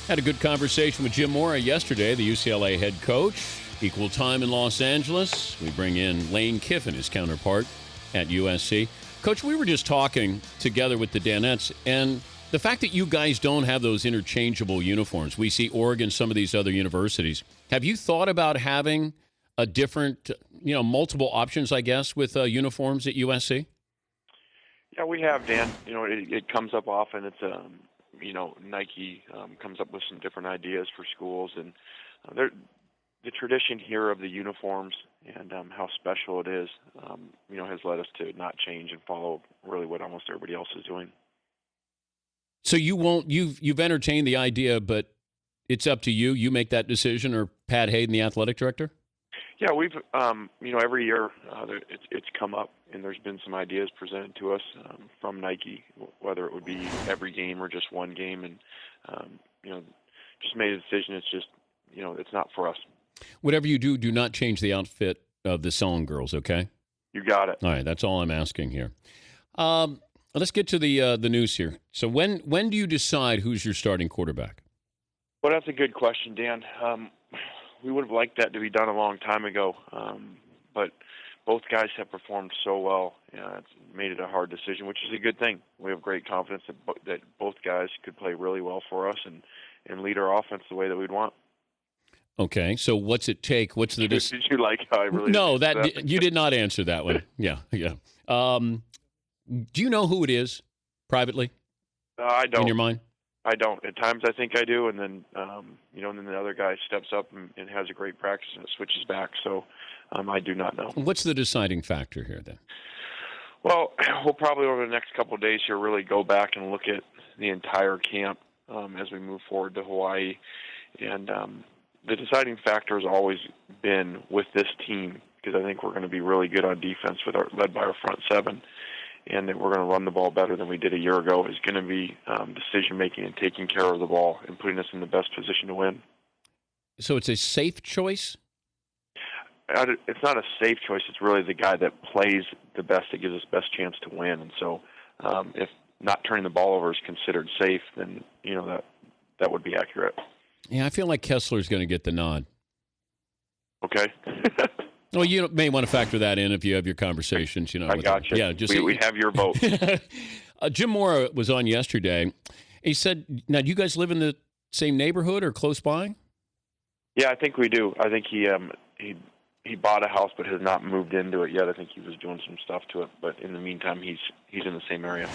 Had a good conversation with Jim Mora yesterday, the UCLA head coach. Equal time in Los Angeles. We bring in Lane Kiffin, his counterpart at USC. Coach, we were just talking together with the Danettes, and the fact that you guys don't have those interchangeable uniforms. We see Oregon, some of these other universities. Have you thought about having a different, multiple options, I guess, with uniforms at USC? Yeah, we have, Dan. It comes up often. It's Nike comes up with some different ideas for schools, and the tradition here of the uniforms and how special it is, has led us to not change and follow really what almost everybody else is doing. So you won't. You've entertained the idea, but it's up to you. You make that decision, or Pat Hayden, the athletic director. Yeah, we've every year it's come up, and there's been some ideas presented to us from Nike, whether it would be every game or just one game, and just made a decision. It's just it's not for us. Whatever you do, do not change the outfit of the Selling Girls. Okay. You got it. All right, that's all I'm asking here. Let's get to the news here. So when do you decide who's your starting quarterback? Well, that's a good question, Dan. We would have liked that to be done a long time ago, but both guys have performed so well. It's made it a hard decision, which is a good thing. We have great confidence that both guys could play really well for us and lead our offense the way that we'd want. Okay, so what's it take? What's the Did you like how I really No, that you did not answer that one. Yeah. Do you know who it is privately? I don't. In your mind? I don't. At times I think I do, and then and then the other guy steps up and has a great practice and it switches back. So I do not know. What's the deciding factor here then? Well, we'll probably over the next couple of days here really go back and look at the entire camp as we move forward to Hawaii, and the deciding factor has always been with this team, because I think we're going to be really good on defense led by our front seven, and that we're going to run the ball better than we did a year ago, is going to be decision-making and taking care of the ball and putting us in the best position to win. So it's a safe choice? It's not a safe choice. It's really the guy that plays the best that gives us the best chance to win. And so if not turning the ball over is considered safe, then that would be accurate. Yeah, I feel like Kessler's going to get the nod. Okay. Well, you may want to factor that in if you have your conversations. I got you. Yeah, we have your vote. Jim Mora was on yesterday. He said, now, do you guys live in the same neighborhood or close by? Yeah, I think we do. I think he bought a house but has not moved into it yet. I think he was doing some stuff to it. But in the meantime, he's in the same area.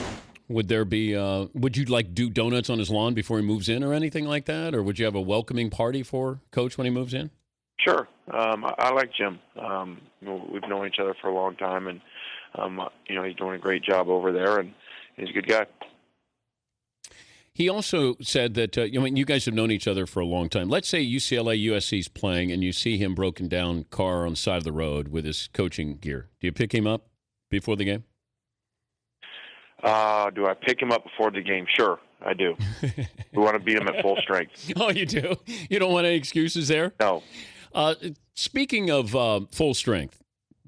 Would there be? Would you do donuts on his lawn before he moves in, or anything like that, or would you have a welcoming party for Coach when he moves in? Sure. I like Jim. We've known each other for a long time, and he's doing a great job over there, and he's a good guy. He also said that you guys have known each other for a long time. Let's say UCLA USC's playing, and you see him broken down car on the side of the road with his coaching gear. Do you pick him up before the game? Do I pick him up before the game? Sure, I do. We want to beat him at full strength. Oh, you do? You don't want any excuses there? No. Speaking of full strength,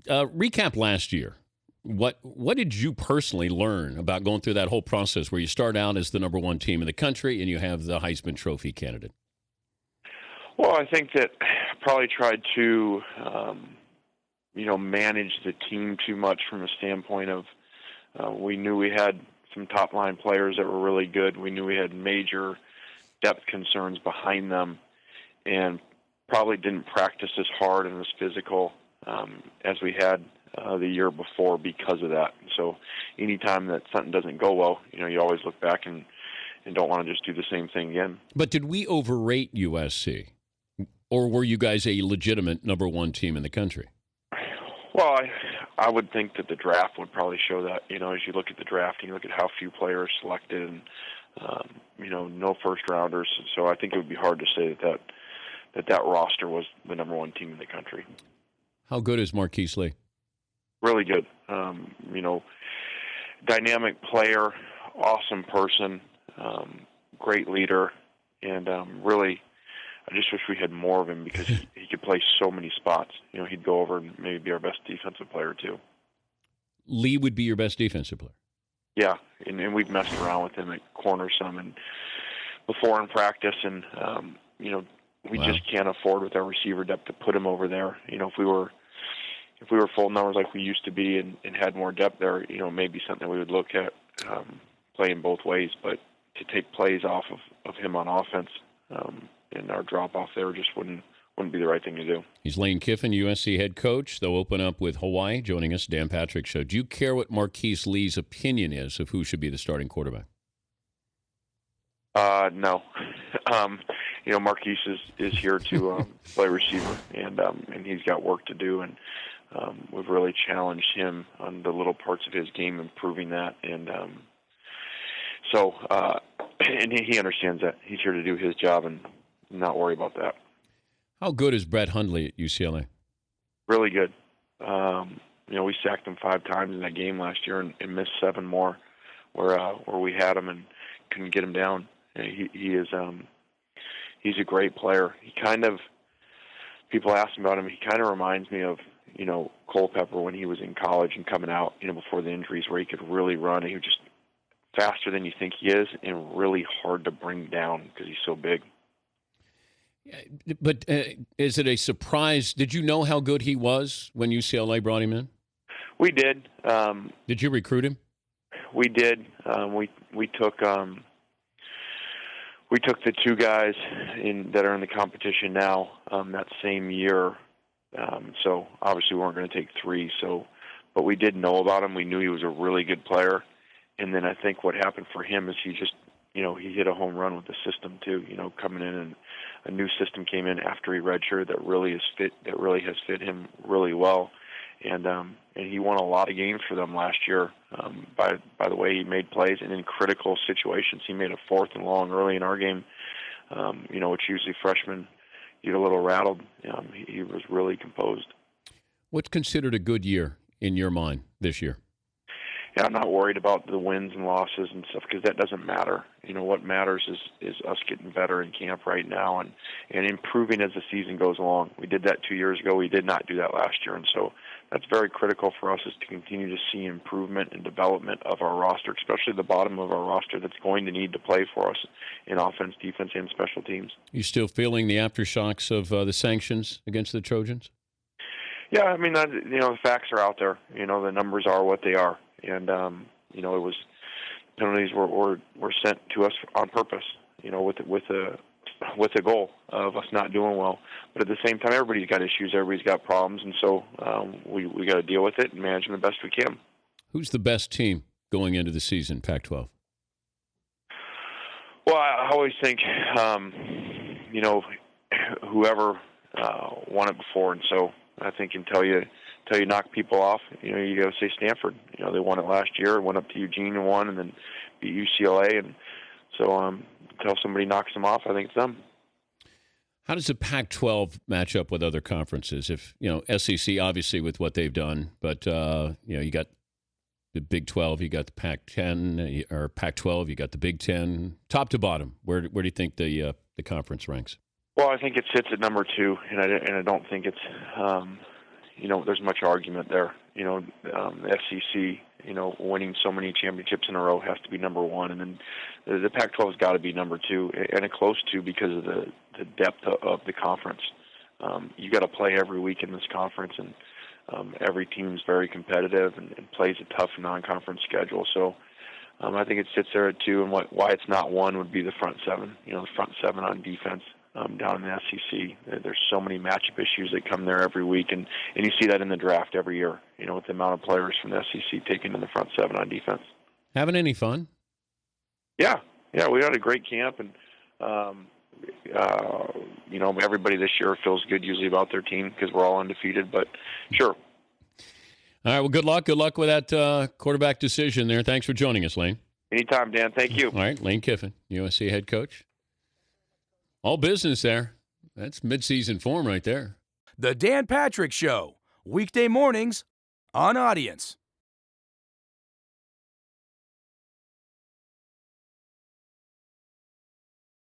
recap last year. What did you personally learn about going through that whole process where you start out as the number one team in the country and you have the Heisman Trophy candidate? Well, I think that I probably tried to, manage the team too much from a standpoint of we knew we had some top-line players that were really good. We knew we had major depth concerns behind them, and probably didn't practice as hard and as physical as we had the year before because of that. So anytime that something doesn't go well, you always look back and don't want to just do the same thing again. But did we overrate USC? Or were you guys a legitimate number one team in the country? Well, I would think that the draft would probably show that. As you look at the draft and you look at how few players selected and, no first-rounders. So I think it would be hard to say that roster was the number one team in the country. How good is Marquise Lee? Really good. Dynamic player, awesome person, great leader, and really, I just wish we had more of him because he could play so many spots. He'd go over and maybe be our best defensive player too. Lee would be your best defensive player? Yeah, and we've messed around with him at corner some, and before in practice, and we Wow. just can't afford with our receiver depth to put him over there. If we were full numbers like we used to be and had more depth there, maybe something we would look at playing both ways. But to take plays off of him on offense and our drop off there just wouldn't be the right thing to do. He's Lane Kiffin, USC head coach. They'll open up with Hawaii. Joining us, Dan Patrick Show. Do you care what Marquise Lee's opinion is of who should be the starting quarterback? No. Marquise is here to play receiver, and he's got work to do, and we've really challenged him on the little parts of his game, improving that, and and he understands that. He's here to do his job and not worry about that. How good is Brett Hundley at UCLA? Really good. We sacked him 5 times in that game last year and missed 7 more where we had him and couldn't get him down. He is he's a great player. People ask him about him. He kind of reminds me of Culpepper when he was in college and coming out before the injuries, where he could really run. He was just faster than you think he is and really hard to bring down because he's so big. But is it a surprise? Did you know how good he was when UCLA brought him in? We did. Did you recruit him? We did. We took the 2 guys that are in the competition now that same year. So obviously we weren't going to take 3. But we did know about him. We knew he was a really good player. And then I think what happened for him is he just, he hit a home run with the system too. Coming in, and a new system came in after he redshirted that really has fit him really well. And he won a lot of games for them last year by the way he made plays, and in critical situations. He made a 4th and long early in our game, which usually freshmen get a little rattled. He was really composed. What's considered a good year in your mind this year? Yeah, I'm not worried about the wins and losses and stuff because that doesn't matter. What matters is us getting better in camp right now and improving as the season goes along. We did that 2 years ago. We did not do that last year, and so that's very critical for us, is to continue to see improvement and development of our roster, especially the bottom of our roster that's going to need to play for us in offense, defense, and special teams. You still feeling the aftershocks of the sanctions against the Trojans? Yeah, I mean, the facts are out there. The numbers are what they are. And, it was penalties were sent to us on purpose, with the goal of us not doing well. But at the same time, everybody's got issues, everybody's got problems, and so we got to deal with it and manage them the best we can. Who's the best team going into the season, Pac-12? Well, I always think, whoever won it before, and so I think until you knock people off, you got to say Stanford. They won it last year, went up to Eugene and won, and then beat UCLA, and so until somebody knocks them off, I think it's them. How does the Pac-12 match up with other conferences? If SEC obviously with what they've done, but you got the Big 12, you got the Pac-10 or Pac-12, you got the Big 10, top to bottom. Where do you think the conference ranks? Well, I think it sits at number 2, and I don't think it's there's much argument there. The SEC, winning so many championships in a row has to be number 1, and then the Pac-12 has got to be number 2, and a close 2 because of the depth of the conference. You got to play every week in this conference, and every team's very competitive and plays a tough non-conference schedule. So I think it sits there at 2, and why it's not 1 would be the front 7. The front 7 on defense. Down in the SEC, there's so many matchup issues that come there every week, and you see that in the draft every year, with the amount of players from the SEC taken in the front 7 on defense. Having any fun? Yeah, we had a great camp, and everybody this year feels good usually about their team because we're all undefeated, but sure. All right, well, good luck. Good luck with that quarterback decision there. Thanks for joining us, Lane. Anytime, Dan. Thank you. All right, Lane Kiffin, USC head coach. All business there. That's midseason form right there. The Dan Patrick Show, weekday mornings on Audience.